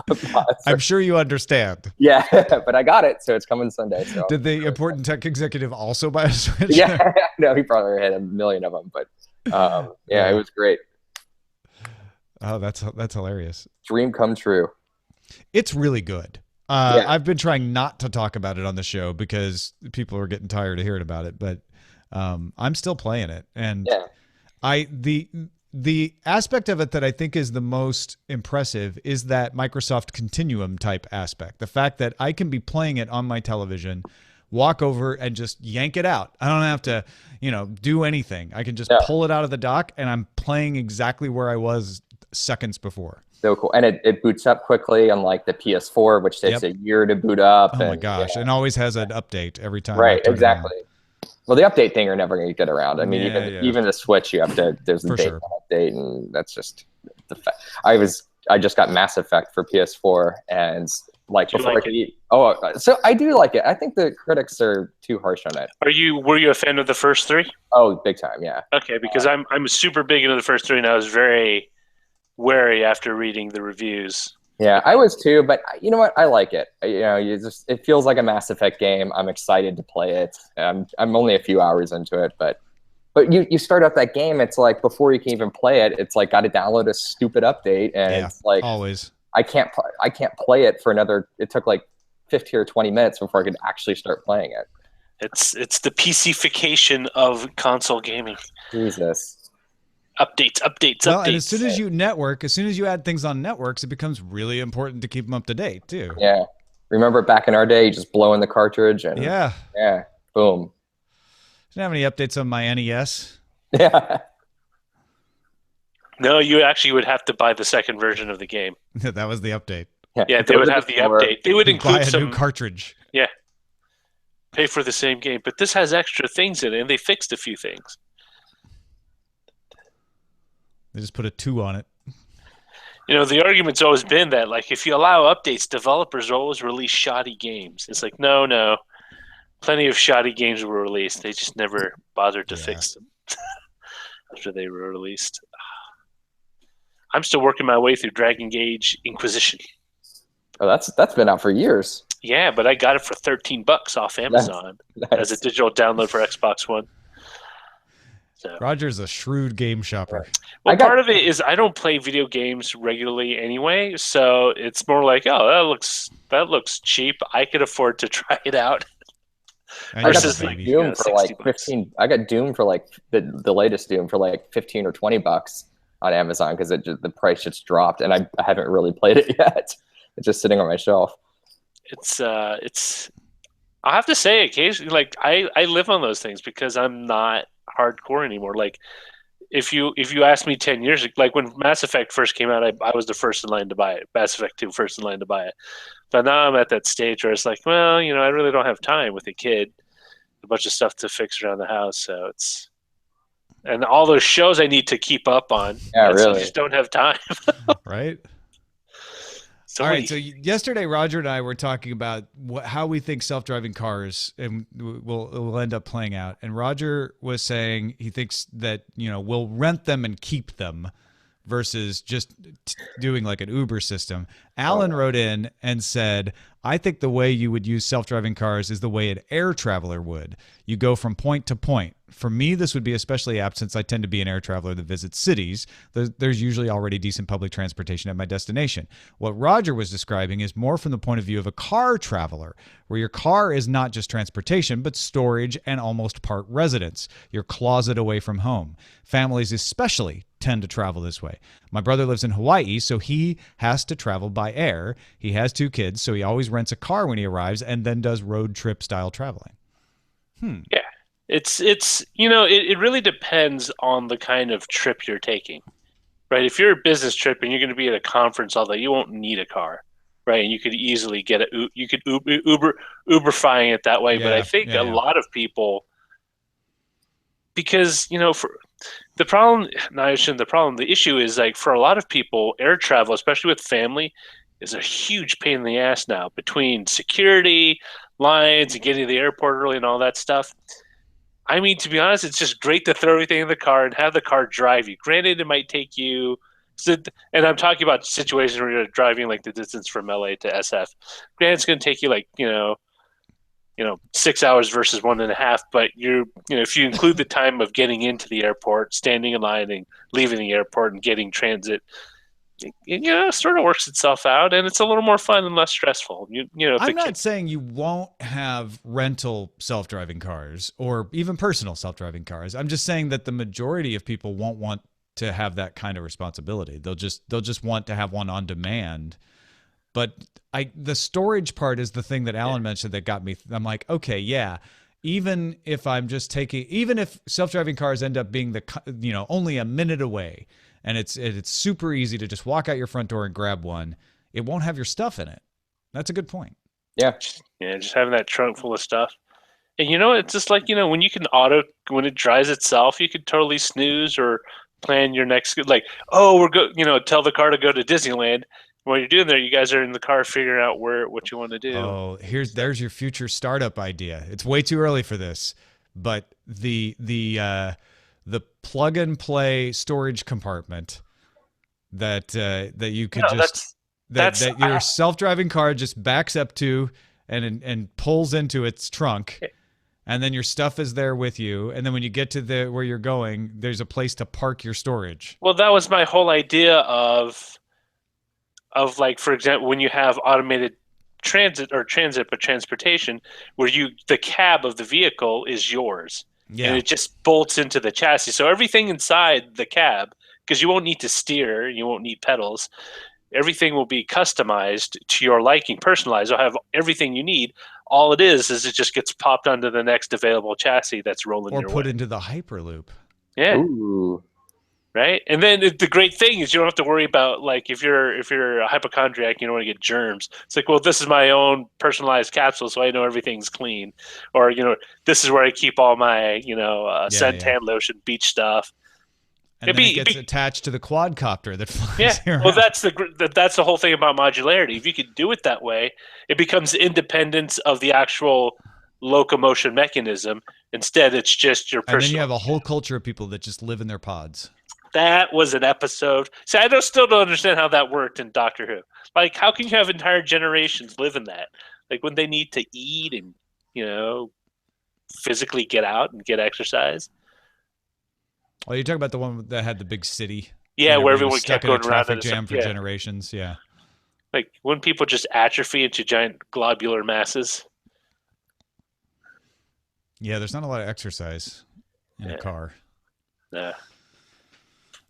I'm sure you understand. Yeah, but I got it, so it's coming Sunday. So. Did the important tech executive also buy a Switch? Yeah, no, he probably had 1 million of them, but yeah, it was great. Oh, that's hilarious. Dream come true. It's really good. I've been trying not to talk about it on the show because people are getting tired of hearing about it, but I'm still playing it. And the aspect of it that I think is the most impressive is that Microsoft Continuum type aspect. The fact that I can be playing it on my television, walk over and just yank it out. I don't have to, do anything. I can just pull it out of the dock, and I'm playing exactly where I was seconds before. So cool. And it boots up quickly, unlike the PS4, which takes a year to boot up. Oh my gosh. And always has an update every time. Right, exactly. Well, the update thing you're never going to get around. I mean, even the Switch, there's a date update, and that's just the fact. I just got Mass Effect for PS4, and like before I could eat. Oh, so I do like it. I think the critics are too harsh on it. Were you a fan of the first three? Oh, big time, yeah. Okay, because I'm super big into the first three, and I was very wary after reading the reviews. Yeah, I was too, but you know what? I like it. It feels like a Mass Effect game. I'm excited to play it. I'm only a few hours into it, but you start up that game, it's like before you can even play it, it's like got to download a stupid update, and it's like always. I can't play it for another. It took like 15 or 20 minutes before I could actually start playing it. It's the PCification of console gaming. Jesus. Updates. And as soon as you add things on networks, it becomes really important to keep them up to date too. Yeah. Remember back in our day, you just blow in the cartridge and boom. Didn't have any updates on my NES. Yeah. No, you actually would have to buy the second version of the game. That was the update. Yeah, they those would are have the more- update. They would Buy include a some. new cartridge. Yeah, pay for the same game, but this has extra things in it, and they fixed a few things. They just put a 2 on it. The argument's always been that, like, if you allow updates, developers always release shoddy games. It's like, no. Plenty of shoddy games were released. They just never bothered to fix them after they were released. I'm still working my way through Dragon Gauge Inquisition. Oh, that's been out for years. Yeah, but I got it for $13 off Amazon as a digital download for Xbox One. So. Roger's a shrewd game shopper. Well, part of it is I don't play video games regularly anyway, so it's more like, oh, that looks cheap. I could afford to try it out. And I got Versus, baby. Doom for like $60. 15. I got Doom for like the latest Doom for like 15 or $20 on Amazon because the price just dropped, and I haven't really played it yet. It's just sitting on my shelf. It's I have to say, occasionally, like I live on those things because I'm not hardcore anymore. Like if you asked me 10 years, like when Mass Effect first came out, I was the first in line to buy it. Mass Effect 2, first in line to buy it. But now I'm at that stage where it's like, well, I really don't have time with a kid, a bunch of stuff to fix around the house. So and all those shows I need to keep up on. Yeah, so really. I just don't have time. Right? So All right. So yesterday, Roger and I were talking about how we think self-driving cars and will end up playing out. And Roger was saying he thinks that we'll rent them and keep them versus just doing like an Uber system. Alan wrote in and said, I think the way you would use self-driving cars is the way an air traveler would. You go from point to point. For me, this would be especially apt since I tend to be an air traveler that visits cities. There's usually already decent public transportation at my destination. What Roger was describing is more from the point of view of a car traveler, where your car is not just transportation, but storage and almost part residence, your closet away from home. Families especially tend to travel this way. My brother lives in Hawaii, so he has to travel by air. He has 2 kids, so he always rents a car when he arrives and then does road trip style traveling. Yeah. It really depends on the kind of trip you're taking, right? If you're a business trip and you're going to be at a conference all day, you won't need a car, right? And you could easily get you could Uberifying it that way. But I think a lot of people, because for the problem, the issue is like for a lot of people, air travel, especially with family, is a huge pain in the ass now between security lines and getting to the airport early and all that stuff. I mean, to be honest, it's just great to throw everything in the car and have the car drive you. Granted, it might take you, and I'm talking about situations where you're driving like the distance from LA to SF. Granted, it's going to take you like 6 hours versus 1.5. But if you include the time of getting into the airport, standing in line, and leaving the airport, and getting transit, it sort of works itself out, and it's a little more fun and less stressful. I'm not saying you won't have rental self-driving cars or even personal self-driving cars. I'm just saying that the majority of people won't want to have that kind of responsibility. They'll just want to have one on demand. But the storage part is the thing that Alan mentioned that got me. I'm like, okay, yeah. Even if self-driving cars end up being only a minute away, and it's super easy to just walk out your front door and grab one, it won't have your stuff in it. That's a good point. Yeah. Yeah, just having that trunk full of stuff. And it's just like, when when it drives itself, you could totally snooze or plan your next, like, tell the car to go to Disneyland. While you're doing there, you guys are in the car figuring out what you want to do. Oh, there's your future startup idea. It's way too early for this, but the plug and play storage compartment that you could that your self-driving car just backs up to and pulls into its trunk, and then your stuff is there with you, and then when you get to where you're going, there's a place to park your storage. Well, that was my whole idea of like, for example, when you have automated transportation, where the cab of the vehicle is yours. Yeah. And it just bolts into the chassis. So everything inside the cab, because you won't need to steer, you won't need pedals, everything will be customized to your liking, personalized. You'll have everything you need. All it is it just gets popped onto the next available chassis that's rolling your way. Or put into the Hyperloop. Yeah. Ooh. right? And then the great thing is you don't have to worry about like if you're a hypochondriac, you don't want to get germs. It's like, well, this is my own personalized capsule, so I know everything's clean, or this is where I keep all my suntan lotion, beach stuff. And then it gets attached to the quadcopter that flies around. Well, that's the whole thing about modularity. If you could do it that way, it becomes independent of the actual locomotion mechanism. Instead, it's just your personal. And then you have a whole culture of people that just live in their pods. That was an episode. See, I still don't understand how that worked in Doctor Who. Like, how can you have entire generations live in that? Like, when they need to eat and, physically get out and get exercise. Oh, you're talking about the one that had the big city? Yeah, where everyone kept going around in a traffic jam for generations. Yeah. Like, when people just atrophy into giant globular masses. Yeah, there's not a lot of exercise in a car. Yeah.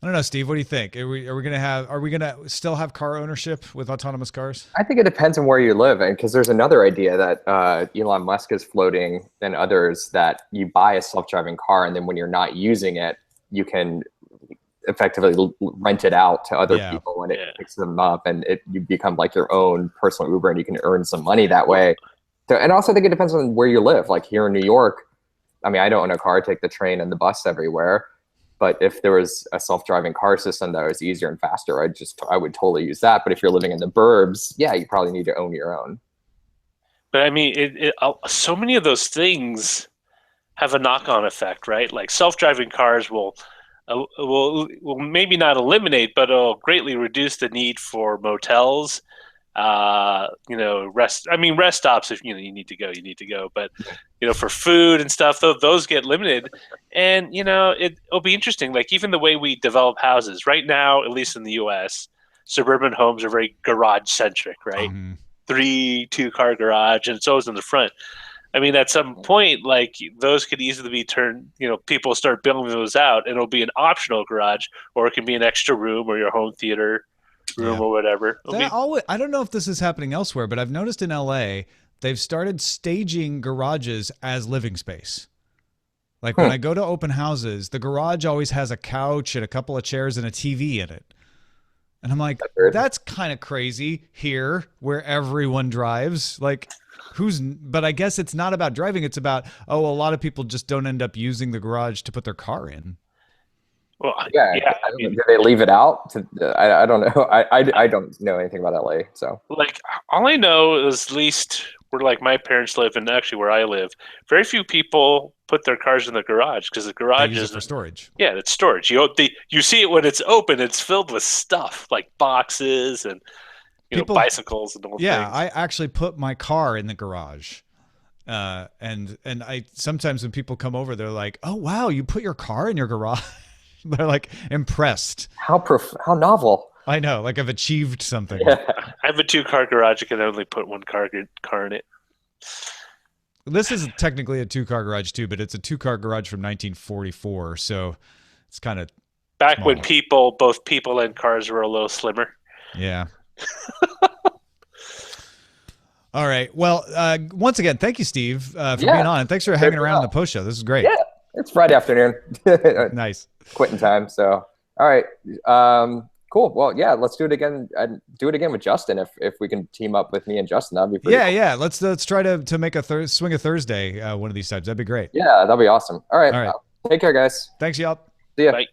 I don't know, Steve. What do you think? Are we gonna still have car ownership with autonomous cars? I think it depends on where you live, and because there's another idea that Elon Musk is floating and others that you buy a self-driving car, and then when you're not using it, you can effectively rent it out to other people when it picks them up, and you become like your own personal Uber, and you can earn some money that way. So, and also I think it depends on where you live. Like here in New York, I mean, I don't own a car, I take the train and the bus everywhere. But if there was a self-driving car system that was easier and faster, I would totally use that. But if you're living in the burbs, yeah, you probably need to own your own. But I mean, so many of those things have a knock-on effect, right? Like self-driving cars will maybe not eliminate, but it'll greatly reduce the need for motels. Rest stops. If you need to go. But for food and stuff, those get limited. And it'll be interesting. Like even the way we develop houses right now, at least in the U.S., suburban homes are very garage centric, right? 2-car garage, and it's always in the front. I mean, at some point, like those could easily be turned. People start building those out, and it'll be an optional garage, or it can be an extra room or your home theater room or whatever. I don't know if this is happening elsewhere, but I've noticed in LA they've started staging garages as living space. Like when I go to open houses, the garage always has a couch and a couple of chairs and a TV in it. And I'm like, that's kind of crazy here where everyone drives. Like but I guess it's not about driving. It's about, a lot of people just don't end up using the garage to put their car in. Well, do they leave it out? I don't know. I don't know anything about LA. So, like, all I know is at least where like my parents live, and actually where I live, very few people put their cars in the garage because the garage is for storage. Yeah, it's storage. You see it when it's open; it's filled with stuff like boxes and bicycles and all things. I actually put my car in the garage. And I sometimes when people come over, they're like, "Oh wow, you put your car in your garage." They're like impressed. How novel. I know, like I've achieved something. Yeah. I have a 2-car garage. I can only put one car in it. This is technically a 2-car garage too, but it's a 2-car garage from 1944, so it's kind of back small. When both people and cars were a little slimmer. Yeah. All right. Well, once again, thank you, Steve, for being on, and thanks for hanging around on the post show. This is great. Yeah, it's Friday afternoon. Nice. Quitting time. So, all right. Cool. Well, yeah, let's do it again. Do it again with Justin if we can team up with me and Justin. That'd be pretty cool. Yeah. Let's try to make a swing a Thursday one of these times. That'd be great. Yeah, that'd be awesome. All right. Take care, guys. Thanks, y'all. See ya. Bye.